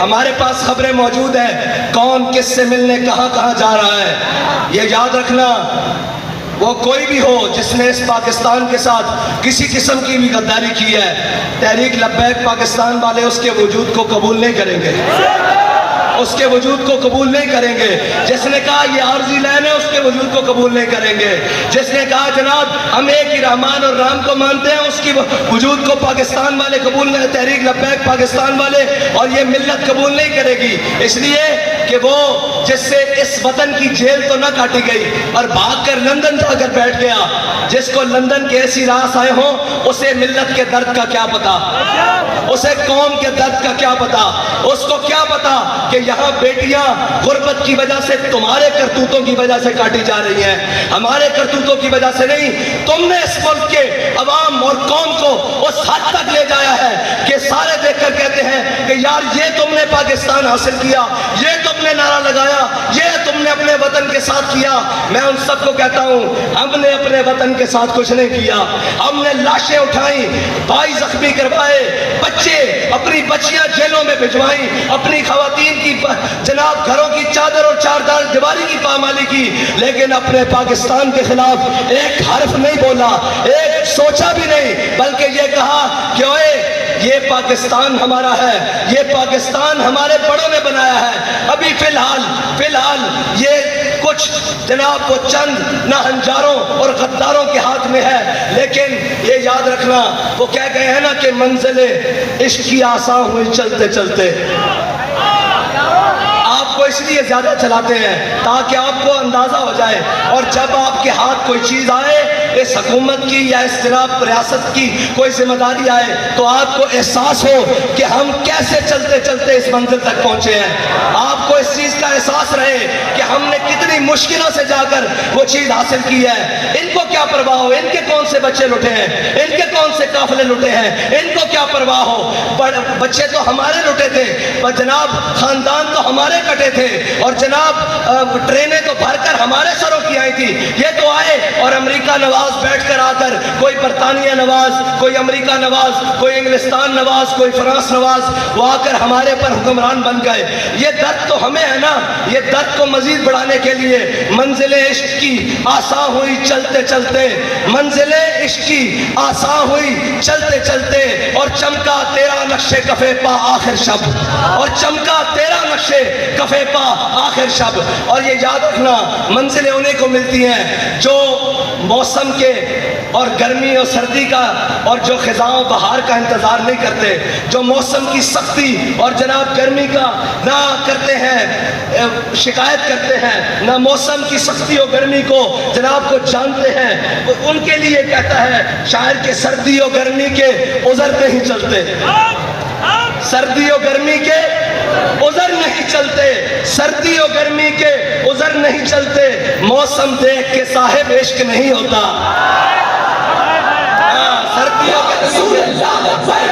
ہمارے پاس خبریں موجود ہیں کون کس سے ملنے کہاں کہاں جا رہا ہے. یہ یاد رکھنا وہ کوئی بھی ہو جس نے اس پاکستان کے ساتھ کسی قسم کی بھی غداری کی ہے، تحریک لبیک پاکستان والے اس کے وجود کو قبول نہیں کریں گے، اس کے وجود کو قبول نہیں کریں گے. جس نے کہا یہ عارضی لائن ہے اس کے وجود کو قبول نہیں کریں گے. جس نے کہا جناب ہم ایک ہی رحمان اور رام کو مانتے ہیں اس کی وجود کو پاکستان والے قبول نہیں، تحریک لبیک پاکستان والے اور یہ ملت قبول نہیں کرے گی. اس لیے کہ وہ جس سے اس وطن کی جیل تو نہ کاٹی گئی اور بھاگ کر لندن جا کر بیٹھ گیا، جس کو لندن کے ایسی راس آئے ہوں اسے ملت کے درد کا کیا پتا، اسے قوم کے درد کا کیا پتا، اس کو کیا پتا کہ یہاں بیٹیاں غربت کی وجہ سے تمہارے کرتوتوں کی وجہ سے کاٹی جا رہی ہیں، ہمارے کرتوتوں کی وجہ سے نہیں. تم نے اس ملک کے عوام اور قوم کو اس حد تک لے جایا ہے کہ سارے دیکھ کر کہتے ہیں کہ یار یہ تم نے پاکستان حاصل کیا، یہ تم نے نعرہ لگایا، یہ تم نے اپنے وطن کے ساتھ کیا. میں ان سب کو کہتا ہوں ہم نے اپنے وطن کے ساتھ کچھ نہیں کیا. ہم نے لاشیں اٹھائیں، بھائی زخمی کروائے، بچے اپنی بچیاں جیلوں میں بھجوائیں، اپنی خواتین کی جناب گھروں کی چادر اور چاردار دیواری کی پامالی کی، لیکن اپنے پاکستان کے خلاف ایک حرف نہیں بولا، ایک سوچا بھی نہیں، بلکہ یہ کہا کہ اوئے یہ پاکستان ہمارا ہے، یہ پاکستان ہمارے بڑوں نے بنایا ہے. ابھی فی الحال یہ کچھ جناب وہ چند ناہنجاروں اور غداروں کے ہاتھ میں ہے، لیکن یہ یاد رکھنا وہ کہہ گئے ہیں نا کہ منزل عشق کی آسان ہوئی چلتے چلتے. آپ کو اس لیے زیادہ چلاتے ہیں تاکہ آپ کو اندازہ ہو جائے، اور جب آپ کے ہاتھ کوئی چیز آئے، اس حکومت کی یا اس جناب ریاست کی کوئی ذمہ داری آئے، تو آپ کو احساس ہو کہ ہم کیسے چلتے چلتے اس منزل تک پہنچے ہیں. آپ کو اس چیز کا احساس رہے کہ ہم نے کتنی مشکلوں سے جا کر وہ چیز حاصل کی ہے. ان کو کیا پرواہ ہو ان کے کون سے بچے لٹے ہیں، ان کے کون سے قافلے لٹے ہیں، ان کو کیا پرواہ ہو. بچے تو ہمارے لٹے تھے، جناب خاندان تو ہمارے کٹے تھے، اور جناب ٹرینیں تو بھر کر ہمارے سروں کی آئی تھی. یہ تو آئے اور امریکہ نواز بیٹھ کر آ کر کوئی برطانیہ نواز، کوئی امریکہ نواز، کوئی انگلستان نواز، کوئی فرانس نواز، وہ آ کر ہمارے پر حکمران بن گئے. یہ درد تو ہمیں ہے نا. یہ درد کو مزید بڑھانے کے لیے منزل عشق کی آسان ہوئی چلتے چلتے، منزل عشق کی آسان ہوئی چلتے چلتے، اور چمکا تیرا نقشے کفے پا آخر شب، اور چمکا تیرا نقشے کفے پا آخر شب. اور یہ یاد رکھنا منزلیں انہیں کو ملتی ہیں جو موسم کے اور گرمی اور سردی کا اور جو خزاں بہار کا انتظار نہیں کرتے، جو موسم کی سختی اور جناب گرمی کا نہ کرتے ہیں، شکایت کرتے ہیں، نہ موسم کی سختی اور گرمی کو جناب کو جانتے ہیں. ان کے لیے کہتا ہے شاعر کہ سردی اور گرمی کے عذر نہیں چلتے، سردی و گرمی کے عذر نہیں چلتے، سردی و گرمی کے عذر نہیں چلتے، موسم دیکھ کے صاحب عشق نہیں ہوتا. سردی و گرمی